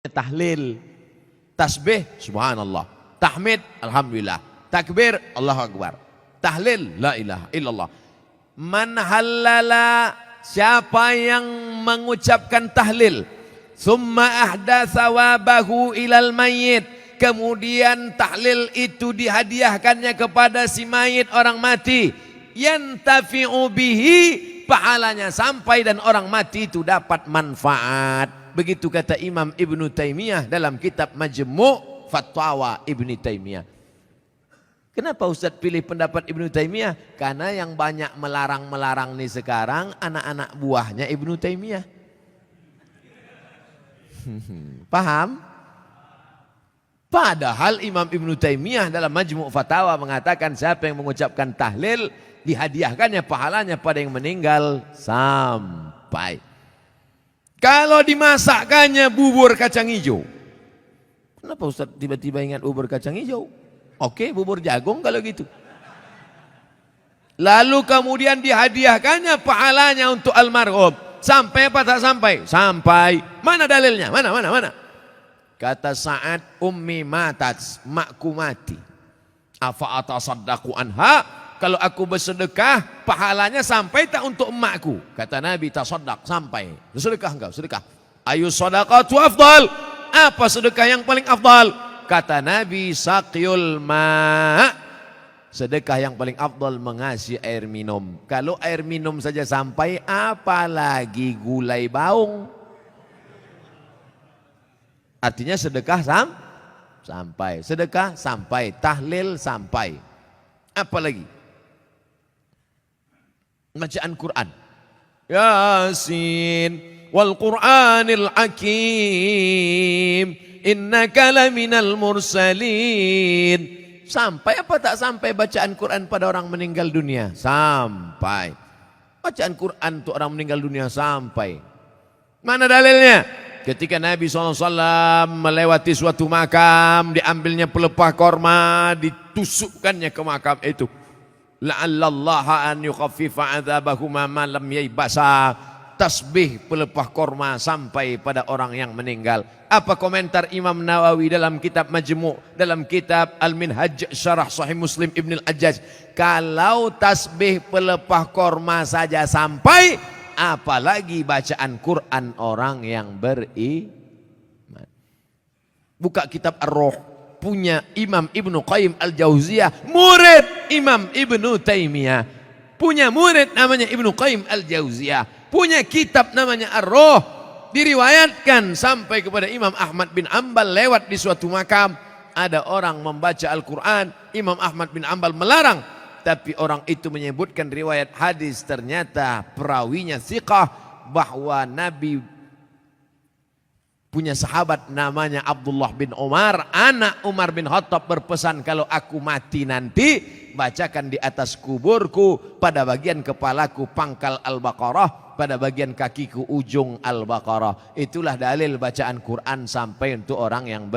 tahlil, tasbih, subhanallah, tahmid, alhamdulillah, takbir, Allahu akbar, tahlil, la ilaha illallah. Man halala, siapa yang mengucapkan tahlil, summa ahda sawabahu ilal mayyit, kemudian tahlil itu dihadiahkannya kepada si mayit, orang mati, yantafi'u bihi, pahalanya sampai dan orang mati itu dapat manfaat. Begitu kata Imam Ibnu Taimiyah dalam kitab Majmu' Fatwa Ibnu Taimiyah. Kenapa Ustaz pilih pendapat Ibnu Taimiyah? Karena yang banyak melarang-melarang nih sekarang anak-anak buahnya Ibnu Taimiyah. Paham? Padahal Imam Ibnu Taimiyah dalam Majmu' Fatawa mengatakan siapa yang mengucapkan tahlil dihadiahkannya pahalanya pada yang meninggal sampai. Kalau dimasakkannya bubur kacang hijau. Kenapa Ustaz tiba-tiba ingat bubur kacang hijau? Oke, bubur jagung kalau gitu. Lalu kemudian dihadiahkannya pahalanya untuk almarhum. Sampai apa tak sampai? Sampai. Mana dalilnya? Mana? Kata Sa'ad, ummi matat, makku mati. Afa atasaddaqu anha? Kalau aku bersedekah, pahalanya sampai tak untuk emakku? Kata Nabi, tasaddaq, sampai. Sedekah enggak? Sedekah. Ayu sadaqatu afdal. Apa sedekah yang paling afdal? Kata Nabi, saqyul ma'. Sedekah yang paling afdal mengasih air minum. Kalau air minum saja sampai, apalagi gulai baung. Artinya sedekah sampai. Sedekah sampai. Tahlil sampai. Apa lagi? Bacaan Quran. Yasin wal Qur'anil Hakim innaka laminal mursalin. Sampai apa tak sampai bacaan Quran pada orang meninggal dunia? Sampai. Bacaan Quran untuk orang meninggal dunia sampai. Mana dalilnya? Ketika Nabi SAW melewati suatu makam, diambilnya pelepah korma, ditusukkannya ke makam itu. La'allallaha an yukhaffifa adzabahuma ma lam yaybasa. Tasbih pelepah korma sampai pada orang yang meninggal. Apa komentar Imam Nawawi dalam kitab Majmu', dalam kitab Al-Minhaj Syarah Sahih Muslim Ibn Al-Ajjaj? Kalau tasbih pelepah korma saja sampai, apalagi bacaan Quran orang yang beriman. Buka kitab Ar-Ruh, punya Imam Ibnu Qayyim Al-Jauziyah, murid Imam Ibnu Taimiyah. Punya murid namanya Ibnu Qayyim Al-Jauziyah, punya kitab namanya Ar-Ruh. Diriwayatkan sampai kepada Imam Ahmad bin Ambal lewat di suatu makam, ada orang membaca Al-Quran. Imam Ahmad bin Ambal melarang, tapi orang itu menyebutkan riwayat hadis, ternyata perawinya thiqah, bahwa Nabi punya sahabat namanya Abdullah bin Umar, anak Umar bin Khattab, berpesan, kalau aku mati nanti, bacakan di atas kuburku, pada bagian kepalaku pangkal Al-Baqarah, pada bagian kakiku ujung Al-Baqarah. Itulah dalil bacaan Quran sampai untuk orang yang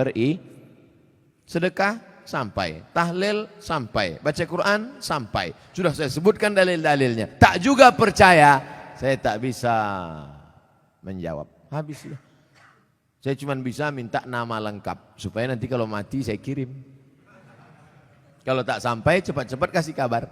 sedekah sampai, tahlil sampai, baca Quran sampai. Sudah saya sebutkan dalil-dalilnya. Tak juga percaya, saya tak bisa menjawab. Habis sudah. Saya cuma bisa minta nama lengkap supaya nanti kalau mati saya kirim. Kalau tak sampai, cepat-cepat kasih kabar.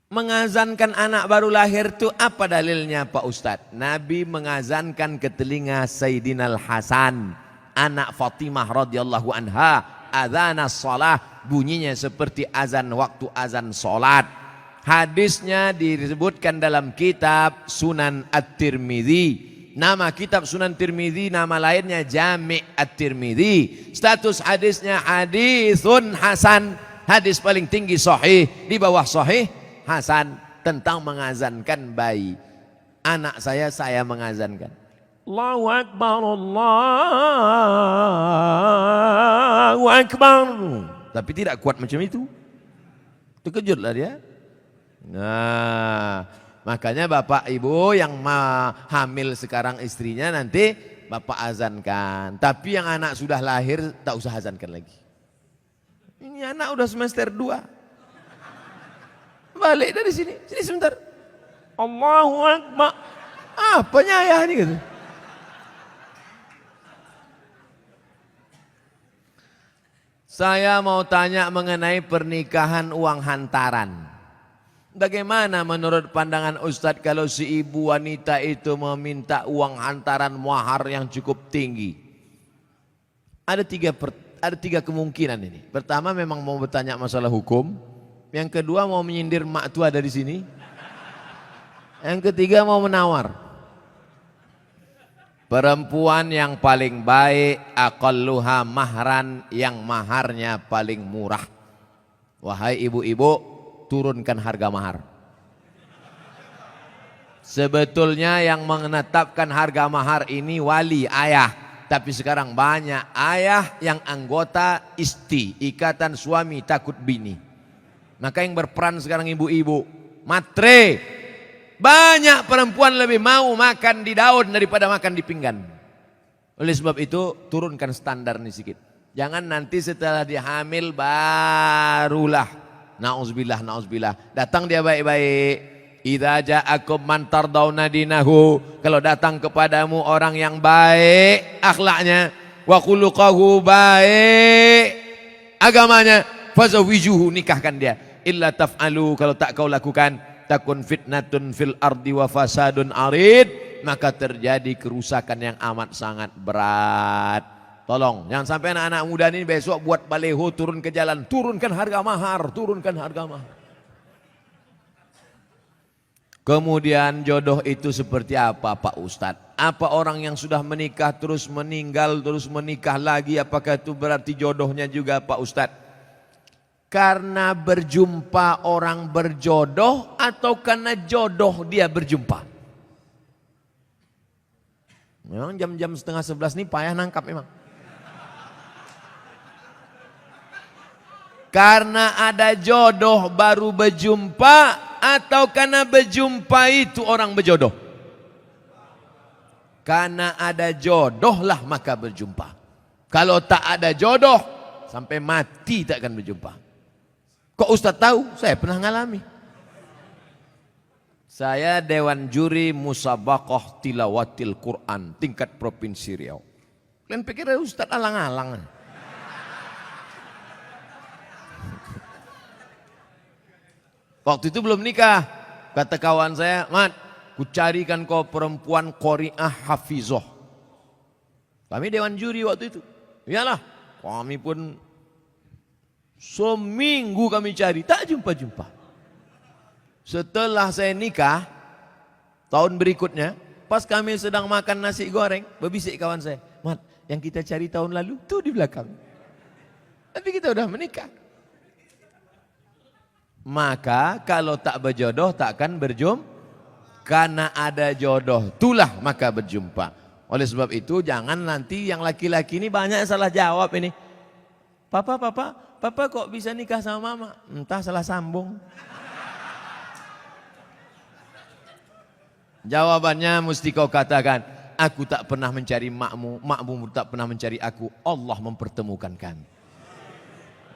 Mengazankan anak baru lahir itu apa dalilnya Pak Ustadz? Nabi mengazankan ke telinga Sayyidina Al-Hasan, anak Fatimah radhiyallahu anha, adzana shalah, bunyinya seperti azan waktu azan salat. Hadisnya disebutkan dalam kitab Sunan At-Tirmidzi. Nama kitab Sunan Tirmidzi, nama lainnya Jami' At-Tirmidzi. Status hadisnya hadisun hasan, hadis paling tinggi sahih, di bawah sahih hasan, tentang mengazankan bayi. Anak saya mengazankan. Allahu Akbar, Allahu Akbar. Tapi tidak kuat macam itu. Terkejutlah dia. Nah, makanya bapak ibu yang hamil sekarang istrinya, nanti bapak azankan. Tapi yang anak sudah lahir tak usah azankan lagi. Ini anak udah semester 2. Balik dari sini sebentar. Allahu Akbar. Apanya ayah ini gitu? Saya mau tanya mengenai pernikahan uang hantaran. Bagaimana menurut pandangan Ustadz kalau si ibu wanita itu meminta uang hantaran mahar yang cukup tinggi? Ada tiga kemungkinan ini. Pertama memang mau bertanya masalah hukum. Yang kedua mau menyindir mak tua dari sini. Yang ketiga mau menawar. Perempuan yang paling baik, aqalluha mahran, yang maharnya paling murah. Wahai ibu-ibu, turunkan harga mahar. Sebetulnya yang menetapkan harga mahar ini wali, ayah. Tapi sekarang banyak ayah yang anggota isti, ikatan suami takut bini. Maka yang berperan sekarang ibu-ibu, matre. Banyak perempuan lebih mau makan di daun daripada makan di pinggan. Oleh sebab itu turunkan standar nih sedikit. Jangan nanti setelah dia hamil barulah na'udzubillah datang dia baik-baik. Idza ja'akum man tardawna dinahu, kalau datang kepadamu orang yang baik akhlaknya, wa khuluquhu, baik agamanya, fazawijuhu, nikahkan dia. Illa taf'alu, kalau tak kau lakukan, takun fitnatun fil ardi wa fasadun arid, maka terjadi kerusakan yang amat sangat berat. Tolong jangan sampai anak-anak muda ini besok buat baleho turun ke jalan, turunkan harga mahar, turunkan harga mahar. Kemudian jodoh itu seperti apa Pak Ustadz? Apa orang yang sudah menikah terus meninggal terus menikah lagi, apakah itu berarti jodohnya juga Pak Ustadz? Karena berjumpa orang berjodoh atau karena jodoh dia berjumpa? Memang jam-jam setengah 11 ini payah nangkap memang. Karena ada jodoh baru berjumpa atau karena berjumpa itu orang berjodoh? Karena ada jodoh lah maka berjumpa. Kalau tak ada jodoh sampai mati tak akan berjumpa. Kok Ustaz tahu? Saya pernah ngalami. Saya Dewan Juri Musabaqah Tilawatil Quran tingkat Provinsi Riau. Kalian pikir Ustaz alang-alang? Waktu itu belum nikah. Kata kawan saya, Mat, ku carikan kau perempuan qari'ah hafizoh. Kami Dewan Juri waktu itu. Iyalah, kami pun seminggu kami cari, tak jumpa-jumpa. Setelah saya nikah, tahun berikutnya, pas kami sedang makan nasi goreng, berbisik kawan saya, Mat, yang kita cari tahun lalu, tuh di belakang. Tapi kita udah menikah. Maka kalau tak berjodoh, tak akan berjumpa. Karena ada jodoh, itulah maka berjumpa. Oleh sebab itu, jangan nanti yang laki-laki ini banyak salah jawab ini. Papa kok bisa nikah sama mama? Entah salah sambung. Jawabannya mesti kau katakan, aku tak pernah mencari makmu, makmu tak pernah mencari aku, Allah mempertemukan kami.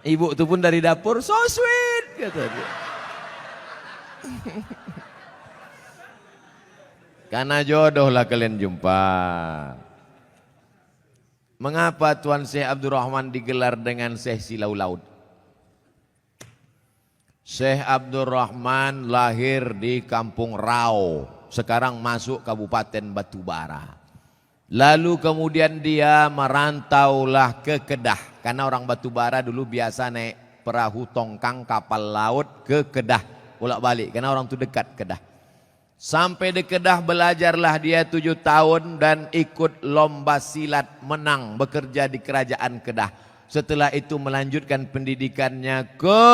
Ibu itu pun dari dapur, so sweet, kata dia. Karena jodoh lah kalian jumpa. Mengapa Tuan Syekh Abdurrahman digelar dengan Syekh Silau Laut? Syekh Abdurrahman lahir di Kampung Rau, sekarang masuk Kabupaten Batubara. Lalu kemudian dia merantaulah ke Kedah, karena orang Batubara dulu biasa naik perahu tongkang kapal laut ke Kedah, bolak-balik, karena orang itu dekat Kedah. Sampai di Kedah belajarlah dia 7 tahun dan ikut lomba silat, menang, bekerja di kerajaan Kedah. Setelah itu melanjutkan pendidikannya ke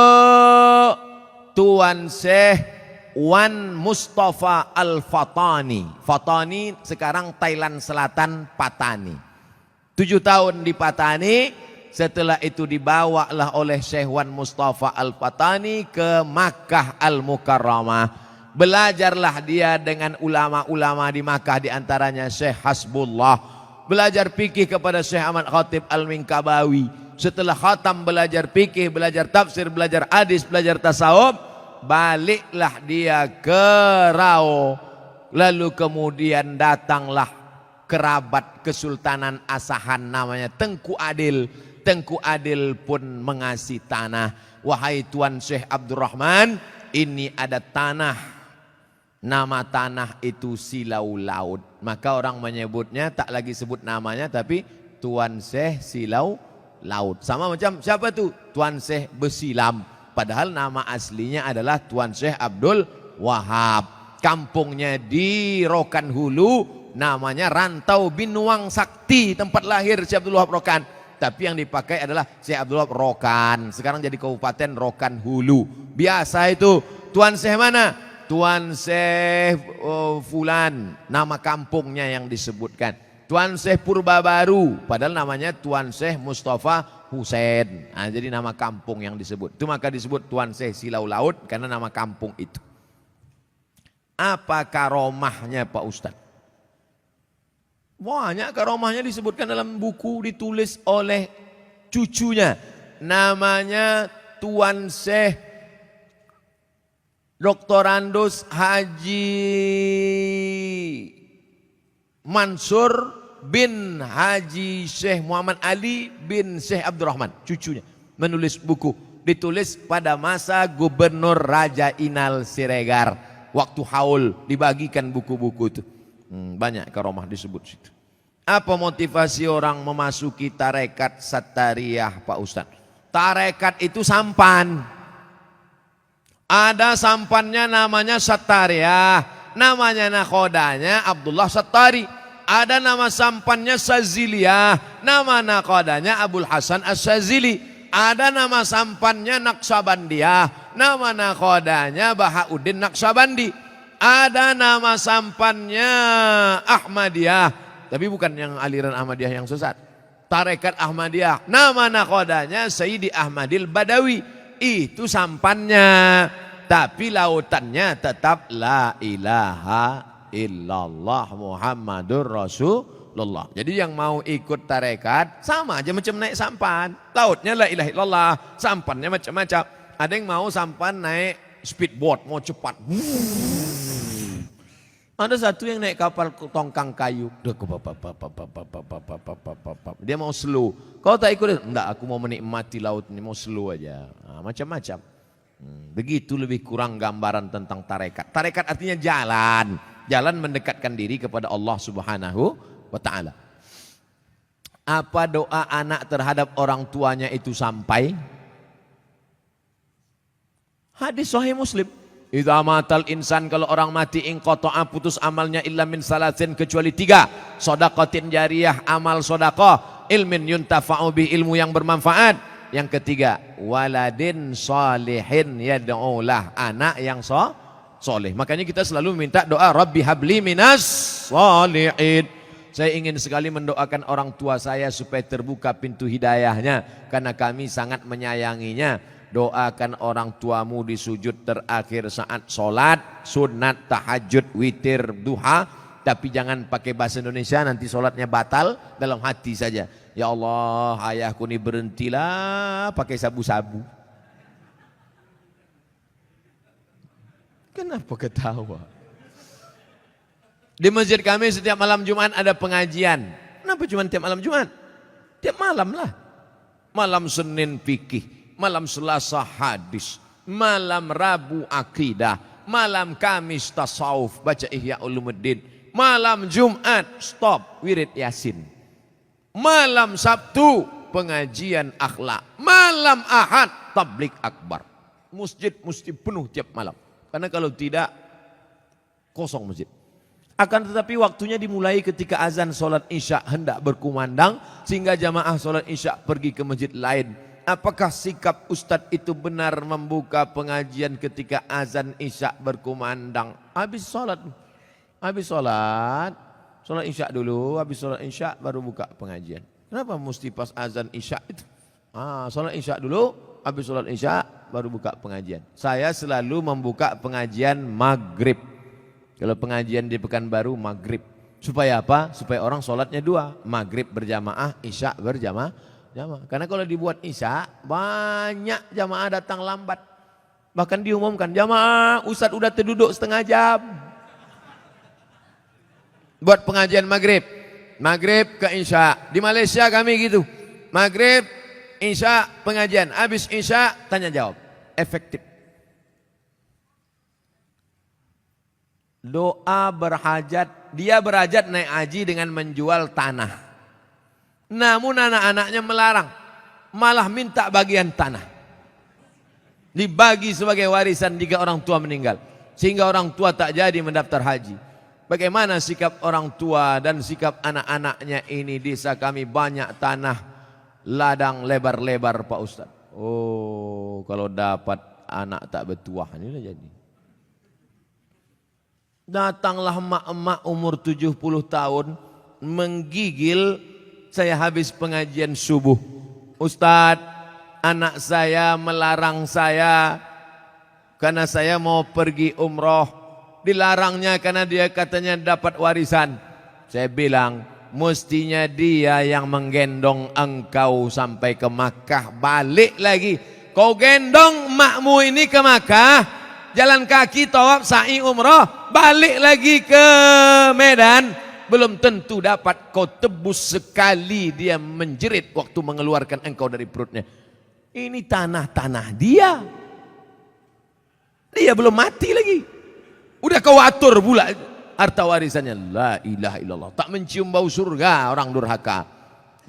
Tuan Syekh Wan Mustafa Al-Fatani. Fatani sekarang Thailand Selatan, Patani. 7 tahun di Patani, setelah itu dibawalah oleh Syekh Wan Mustafa Al-Fatani ke Makkah Al-Mukarramah. Belajarlah dia dengan ulama-ulama di Makkah, di antaranya Syekh Hasbullah. Belajar fikih kepada Syekh Ahmad Khatib Al-Minkabawi. Setelah khatam belajar fikih, belajar tafsir, belajar hadis, belajar tasawuf, baliklah dia ke Rao. Lalu kemudian datanglah kerabat Kesultanan Asahan namanya Tengku Adil. Tengku Adil pun mengasih tanah. Wahai Tuan Syekh Abdurrahman, ini ada tanah. Nama tanah itu Silau Laut. Maka orang menyebutnya tak lagi sebut namanya tapi Tuan Syekh Silau Laut. Sama macam siapa tu? Tuan Syekh Besilam. Padahal nama aslinya adalah Tuan Syekh Abdul Wahab. Kampungnya di Rokan Hulu, namanya Rantau Binuang Sakti, tempat lahir Syekh Abdul Wahab Rokan. Tapi yang dipakai adalah Syekh Abdul Wahab Rokan. Sekarang jadi Kabupaten Rokan Hulu. Biasa itu. Tuan Syekh mana? Tuan Syekh Fulan, nama kampungnya yang disebutkan. Tuan Syekh Purba Baru, padahal namanya Tuan Syekh Mustafa Husain. Nah, jadi nama kampung yang disebut. Itu maka disebut Tuan Syekh Silau Laut karena nama kampung itu. Apa karomahnya Pak Ustadz? Banyak karomahnya disebutkan dalam buku ditulis oleh cucunya. Namanya Tuan Syekh Doktorandus Haji Mansur bin Haji Syekh Muhammad Ali bin Syekh Abdurrahman. Cucunya menulis buku. Ditulis pada masa Gubernur Raja Inal Siregar. Waktu haul dibagikan buku-buku itu. Banyak karomah disebut situ. Apa motivasi orang memasuki tarekat Sattariyah Pak Ustadz? Tarekat itu sampan. Ada sampannya namanya Sattariyah. Namanya nakhodanya Abdullah Sattari. Ada nama sampannya Saziliyah. Nama nakhodanya Abul Hasan As-Sazili. Ada nama sampannya Naqsabandiyah. Nama nakhodanya Bahauddin Naqsabandi. Ada nama sampannya Ahmadiyah. Tapi bukan yang aliran Ahmadiyah yang sesat. Tarekat Ahmadiyah. Nama nakhodanya Sayyidi Ahmadil Badawi. Itu sampannya. Tapi lautannya tetap La ilaha illallah Muhammadur Rasulullah. Jadi yang mau ikut tarekat sama aja macam naik sampan. Lautnya La ilaha illallah. Sampannya macam-macam. Ada yang mau sampan naik speedboat, mau cepat. Ada satu yang naik kapal tongkang kayu. Dia mau slow. Kau tak ikut? Enggak, aku mau menikmati laut ini, mau slow aja. Nah, macam-macam. Begitu lebih kurang gambaran tentang tarekat. Tarekat artinya jalan. Jalan mendekatkan diri kepada Allah Subhanahu wa ta'ala. Apa doa anak terhadap orang tuanya itu sampai? Hadis Sahih Muslim. Idza matal insan, kalau orang mati inqata'a, putus amalnya illa min salasin, kecuali 3. Shadaqatin jariyah, amal sedekah, ilmin yuntafa'u bi, ilmu yang bermanfaat. Yang ketiga, waladin salihin yad'ulah, anak yang soleh. Makanya kita selalu minta doa Rabbi habli minas salihin. Saya ingin sekali mendoakan orang tua saya supaya terbuka pintu hidayahnya karena kami sangat menyayanginya. Doakan orang tuamu di sujud terakhir saat sholat, sunat, tahajud, witir, duha. Tapi jangan pakai bahasa Indonesia, nanti sholatnya batal. Dalam hati saja. Ya Allah, ayahku ini berhentilah pakai sabu-sabu. Kenapa ketawa? Di masjid kami setiap malam Jumat ada pengajian. Kenapa cuma tiap malam Jumat? Tiap malam lah. Malam Senin fikih. Malam Selasa hadis, malam Rabu akidah, malam Kamis tasawuf, baca Ihya Ulumuddin, malam Jumat stop wirid Yasin, malam Sabtu pengajian akhlak, malam Ahad tablik akbar. Masjid mesti penuh tiap malam, karena kalau tidak kosong masjid. Akan tetapi waktunya dimulai ketika azan sholat isya hendak berkumandang, sehingga jamaah sholat isya pergi ke masjid lain. Apakah sikap Ustadz itu benar membuka pengajian ketika azan isya berkumandang? Habis sholat isya dulu, habis sholat isya baru buka pengajian. Kenapa mesti pas azan isya itu? Sholat isya dulu, habis sholat isya baru buka pengajian. Saya selalu membuka pengajian maghrib. Kalau pengajian di Pekanbaru maghrib. Supaya apa? Supaya orang sholatnya 2. Maghrib berjamaah, isya berjamaah. Karena kalau dibuat isya, banyak jamaah datang lambat. Bahkan diumumkan, jamaah Ustadz udah terduduk setengah jam. Buat pengajian maghrib. Maghrib ke Isya. Di Malaysia kami gitu. Maghrib, Isya, pengajian. Habis Isya, tanya jawab. Efektif. Doa berhajat. Dia berhajat naik haji dengan menjual tanah. Namun anak-anaknya melarang. Malah minta bagian tanah. Dibagi sebagai warisan jika orang tua meninggal. Sehingga orang tua tak jadi mendaftar haji. Bagaimana sikap orang tua dan sikap anak-anaknya ini? Desa kami banyak tanah ladang lebar-lebar Pak Ustaz. Oh, kalau dapat anak tak bertuah ini dah jadi. Datanglah emak-emak umur 70 tahun menggigil saya habis pengajian subuh. Ustaz, anak saya melarang saya karena saya mau pergi umroh. Dilarangnya karena dia katanya dapat warisan. Saya bilang, mestinya dia yang menggendong engkau sampai ke Makkah. Balik lagi. Kau gendong makmu ini ke Makkah, jalan kaki, tawaf, sa'i, umroh, balik lagi ke Medan. Belum tentu dapat. Kau tebus sekali dia menjerit waktu mengeluarkan engkau dari perutnya. Ini tanah-tanah dia. Dia belum mati lagi. Udah kau atur pula harta warisannya. La ilaha illallah. Tak mencium bau surga orang durhaka.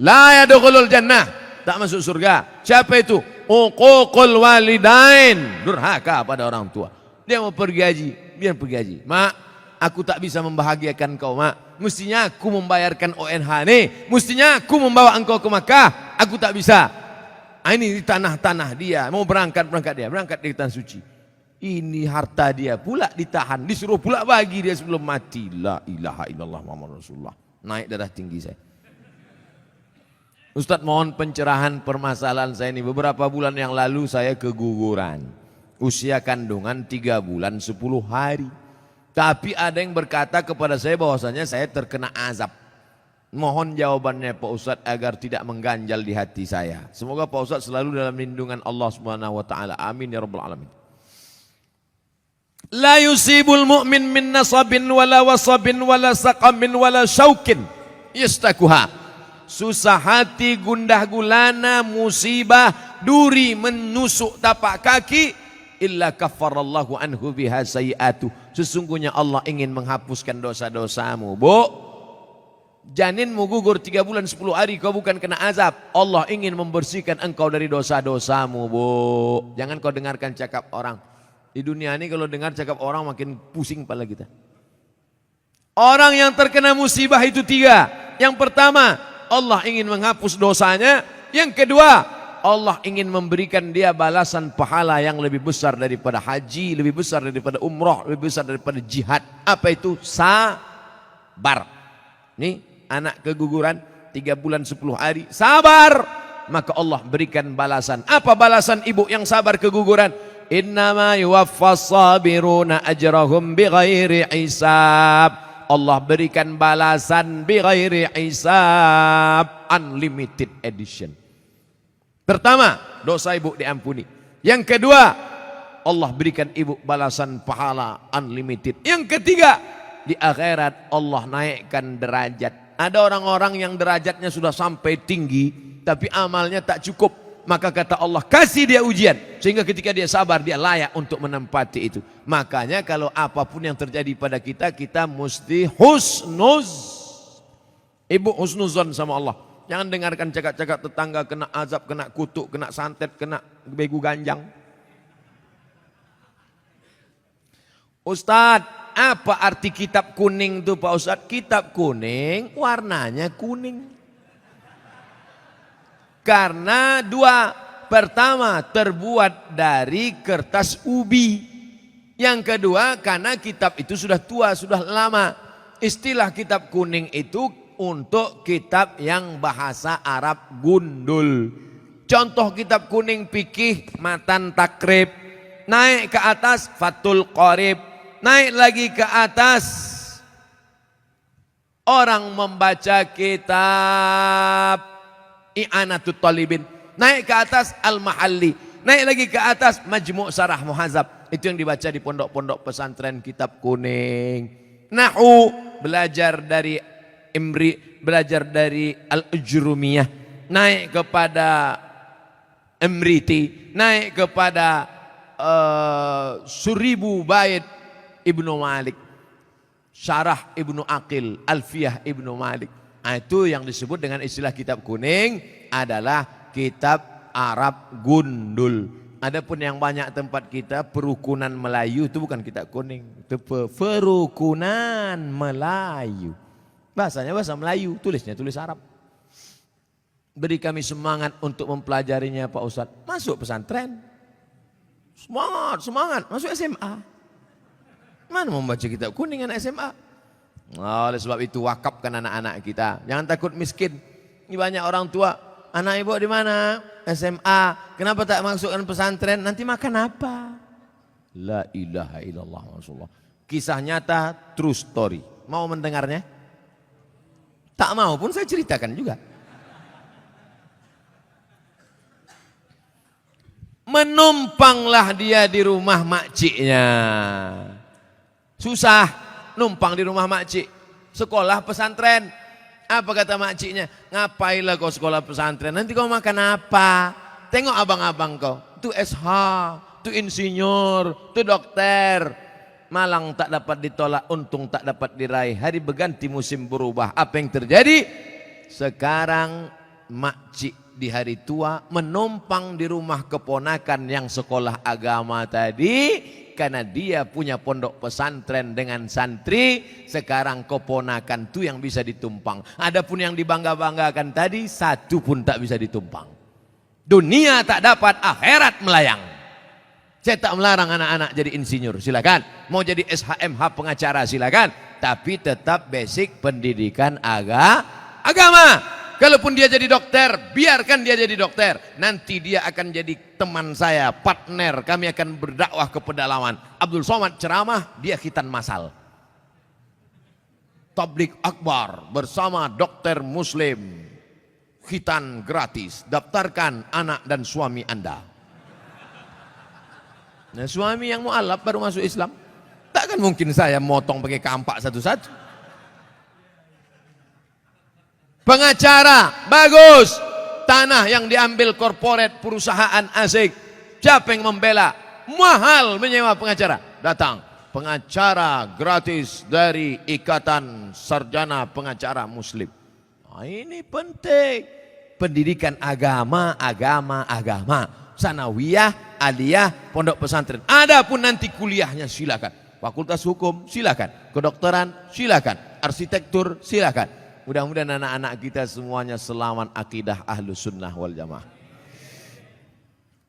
La yadkhulul jannah. Tak masuk surga. Siapa itu? Uququl walidain. Durhaka pada orang tua. Dia mau pergi haji, biar pergi haji. Mak, aku tak bisa membahagiakan kau, mak. Mestinya aku membayarkan ONH nih. Mestinya aku membawa engkau ke Makkah. Aku tak bisa. Ini di tanah-tanah dia. Mau berangkat dia. Berangkat di tanah suci. Ini harta dia pula ditahan, disuruh pula bagi dia sebelum mati. La ilaha illallah Muhammad Rasulullah. Naik darah tinggi saya. Ustadz mohon pencerahan permasalahan saya ini. Beberapa bulan yang lalu saya keguguran. Usia kandungan 3 bulan 10 hari. Tapi ada yang berkata kepada saya bahwasanya saya terkena azab. Mohon jawabannya Pak Ustadz agar tidak mengganjal di hati saya. Semoga Pak Ustadz selalu dalam lindungan Allah Subhanahu wa taala. Amin ya rabbal alamin. La yusibul mu'min min nasabin wala wasabin wala saqamin wala syaukin yastakuha. Susah hati, gundah gulana, musibah, duri menusuk tapak kaki, illa kaffarallahu anhu biha sayiatu. Sesungguhnya Allah ingin menghapuskan dosa-dosamu. Bu, janinmu gugur 3 bulan 10 hari, kau bukan kena azab. Allah ingin membersihkan engkau dari dosa-dosamu, bu. Jangan kau dengarkan cakap orang. Di dunia ini kalau dengar cakap orang makin pusing kepala kita. Orang yang terkena musibah itu 3. Yang pertama, Allah ingin menghapus dosanya. Yang kedua, Allah ingin memberikan dia balasan pahala yang lebih besar daripada haji, lebih besar daripada umrah, lebih besar daripada jihad. Apa itu? Sabar. Nih, anak keguguran 3 bulan 10 hari, sabar. Maka Allah berikan balasan. Apa balasan ibu yang sabar keguguran? Innama yuwaffas sabiruna ajrahum bighairi hisab. Allah berikan balasan bighairi hisab. Unlimited edition. Pertama, dosa ibu diampuni. Yang kedua, Allah berikan ibu balasan pahala unlimited. Yang ketiga, di akhirat Allah naikkan derajat. Ada orang-orang yang derajatnya sudah sampai tinggi, tapi amalnya tak cukup. Maka kata Allah, kasih dia ujian. Sehingga ketika dia sabar, dia layak untuk menempati itu. Makanya kalau apapun yang terjadi pada kita, kita mesti Ibu husnuzon sama Allah. Jangan dengarkan cakap-cakap tetangga kena azab, kena kutuk, kena santet, kena begu ganjang. Ustadz, apa arti kitab kuning itu Pak Ustadz? Kitab kuning warnanya kuning. Karena 2, pertama terbuat dari kertas ubi. Yang kedua karena kitab itu sudah tua, sudah lama. Istilah kitab kuning itu untuk kitab yang bahasa Arab gundul. Contoh kitab kuning fikih Matan Takrib. Naik ke atas Fathul Qorib. Naik lagi ke atas orang membaca kitab I'anatul Talibin. Naik ke atas Al-Mahalli. Naik lagi ke atas Majmu' Syarah Muhadzab. Itu yang dibaca di pondok-pondok pesantren Kitab Kuning. Nahu belajar dari Imri, belajar dari Al-Ujrumiyah. Naik kepada Imriti, naik kepada Suribu Bait Ibnu Malik, Syarah Ibnu Aqil, Alfiyah Ibnu Malik. Nah, itu yang disebut dengan istilah Kitab Kuning adalah kitab Arab gundul. Adapun yang banyak tempat kita perukunan Melayu itu bukan Kitab Kuning, itu perukunan Melayu. Bahasanya bahasa Melayu, tulisnya tulis Arab. Beri kami semangat untuk mempelajarinya Pak Ustadz. Masuk pesantren. Semangat, semangat. Masuk SMA. Mana membaca Kitab Kuning anak SMA? Oleh sebab itu wakafkan anak-anak kita. Jangan takut miskin. Ini banyak orang tua. Anak ibu di mana? SMA. Kenapa tak masukkan pesantren? Nanti makan apa? La ilaha illallah Rasulullah. Kisah nyata, true story. Mau mendengarnya? Tak mau pun saya ceritakan juga. Menumpanglah dia di rumah makciknya. Susah numpang di rumah makcik. Sekolah pesantren. Apa kata makciknya? Ngapailah kau sekolah pesantren? Nanti kau makan apa? Tengok abang-abang kau. Itu SH, itu insinyur, itu dokter. Malang tak dapat ditolak, untung tak dapat diraih. Hari berganti musim berubah. Apa yang terjadi? Sekarang makcik di hari tua menumpang di rumah keponakan yang sekolah agama tadi. Karena dia punya pondok pesantren dengan santri, sekarang keponakan itu yang bisa ditumpang. Adapun yang dibangga-banggakan tadi, satu pun tak bisa ditumpang. Dunia tak dapat, akhirat melayang. Saya tak melarang anak-anak jadi insinyur, silakan. Mau jadi SHMH pengacara, silakan. Tapi tetap basic pendidikan agama. Kalaupun dia jadi dokter, biarkan dia jadi dokter. Nanti dia akan jadi teman saya, partner. Kami akan berdakwah ke pedalaman. Abdul Somad ceramah, dia khitan masal. Tabligh akbar bersama dokter muslim. Khitan gratis. Daftarkan anak dan suami Anda. Nah, suami yang mu'alaf baru masuk Islam. Takkan mungkin saya motong pakai kampak satu-satu. Pengacara, bagus. Tanah yang diambil korporat perusahaan asing. Siapa yang membela? Mahal menyewa pengacara. Datang. Pengacara gratis dari Ikatan Sarjana Pengacara Muslim. Nah, ini penting. Pendidikan agama. Sanawiyah, aliyah, pondok pesantren. Adapun nanti kuliahnya silakan. Fakultas hukum silakan. Kedokteran silakan. Arsitektur silakan. Mudah-mudahan anak-anak kita semuanya selamat akidah Ahlus Sunnah wal Jamaah.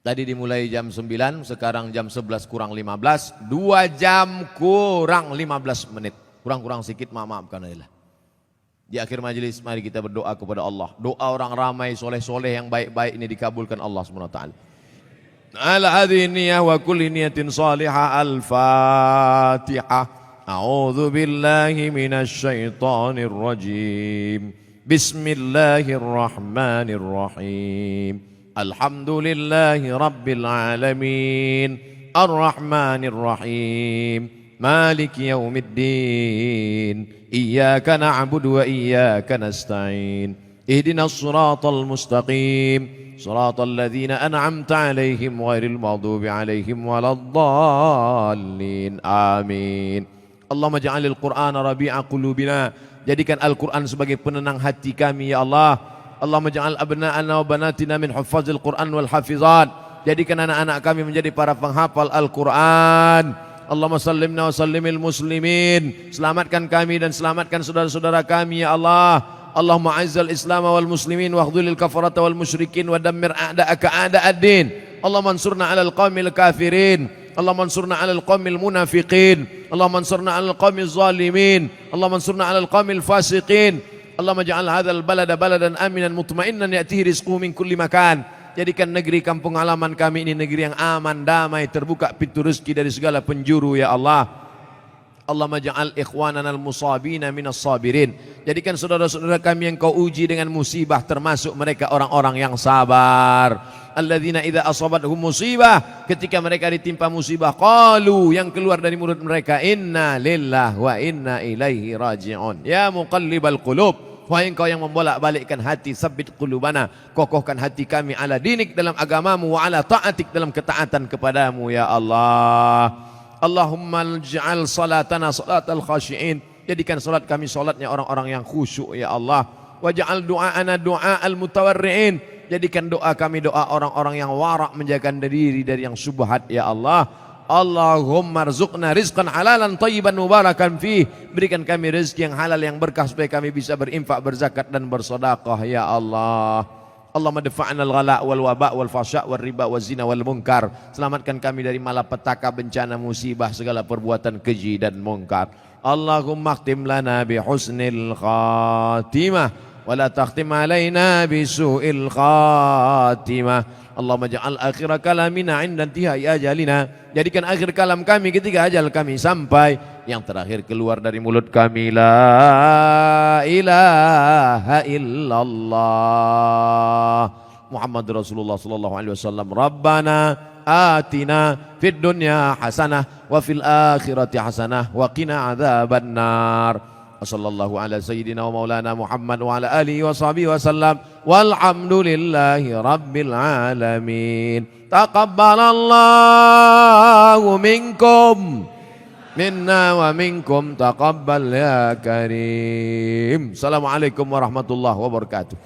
Tadi dimulai jam 9, sekarang jam 11 kurang 15. 2 jam kurang 15 menit. Kurang-kurang sedikit, maafkan Allah. Di akhir majelis mari kita berdoa kepada Allah. Doa orang ramai soleh-soleh yang baik-baik ini dikabulkan Allah SWT. Ala hadhihi niyah wa kulli niyatin salihah. Al-Fatihah. أعوذ بالله من الشيطان الرجيم بسم الله الرحمن الرحيم الحمد لله رب العالمين الرحمن الرحيم مالك يوم الدين إياك نعبد وإياك نستعين اهدنا الصراط المستقيم صراط الذين أنعمت عليهم غير المغضوب عليهم ولا الضالين آمين. Allahumma ja'alil Qur'ana rabi'a qulubina. Jadikan Al-Quran sebagai penenang hati kami ya Allah. Allahumma ja'al abna'ana wa banatina min huffazil Qur'an wal hafizat. Jadikan anak-anak kami menjadi para penghafal Al-Quran. Allahumma sallimna wa sallimil muslimin. Selamatkan kami dan selamatkan saudara-saudara kami ya Allah. Allahumma a'izzal Islam wal muslimin wa akhdhulil kafarata wal musyrikin wa dammir a'da'aka a'da'ad-din. Allahumma ansurna 'alal qaumil kafirin. Allahumma ansurna 'alal qaumil munafiqin. Allahumma ansurna 'alal qaumil zalimin. Allahumma ansurna 'alal qaumil fasiqin. Allahumma ja'al hadzal balada baladan aminan mutmainnan ya'tihi rizquhu min kulli makan. Jadikan negeri kampung halaman kami ini negeri yang aman, damai, terbuka pintu rezeki dari segala penjuru ya Allah. Allahumma ja'al ikhwanana al-musabina minas sabirin. Jadikan saudara-saudara kami yang kau uji dengan musibah termasuk mereka orang-orang yang sabar. Alladzina idza asabathum musibah, ketika mereka ditimpa musibah, qalu, yang keluar dari mulut mereka, inna lillahi wa inna ilaihi raji'un. Ya muqallibal qulub, wahai engkau yang membolak-balikkan hati, sabbit qulubana, kokohkan hati kami ala dinik, dalam agamamu, wa ala ta'atik, dalam ketaatan kepadamu ya Allah. Allahumma ij'al salatana salatal khashi'in, jadikan salat kami salatnya orang-orang yang khusyuk ya Allah. Waj'al du'aana du'aal mutawarri'in, jadikan doa kami doa orang-orang yang warak, menjaga diri dari yang syubhat ya Allah. Allahumma rzuqna rizqan halalan thayyiban mubarakan fih, berikan kami rezeki yang halal yang berkah supaya kami bisa berinfak, berzakat dan bersedekah ya Allah. Allahumma dafa'na al-ghala wal waba wal fasya wal riba wal zina wal munkar, selamatkan kami dari malapetaka, bencana, musibah, segala perbuatan keji dan munkar. Allahumma khtim lana bi husnil khatimah wa la takhtim alaina bi su'il khatimah. Allahumma ja'al akhir kalamina 'inda intihai ajalina, jadikan akhir kalam kami ketika ajal kami sampai, yang terakhir keluar dari mulut kami la ilaha illallah Muhammad Rasulullah sallallahu alaihi wasallam. Rabbana atina fid dunya hasanah wa fil akhirati hasanah wa qina adzabannar. Wassallallahu ala sayyidina wa maulana Muhammad wa ala alihi wa sahbihi wasallam, walhamdulillahi rabbil alamin. Taqabbalallahu minkum minna wa minkum, taqabbal ya karim. Assalamualaikum warahmatullahi wabarakatuh.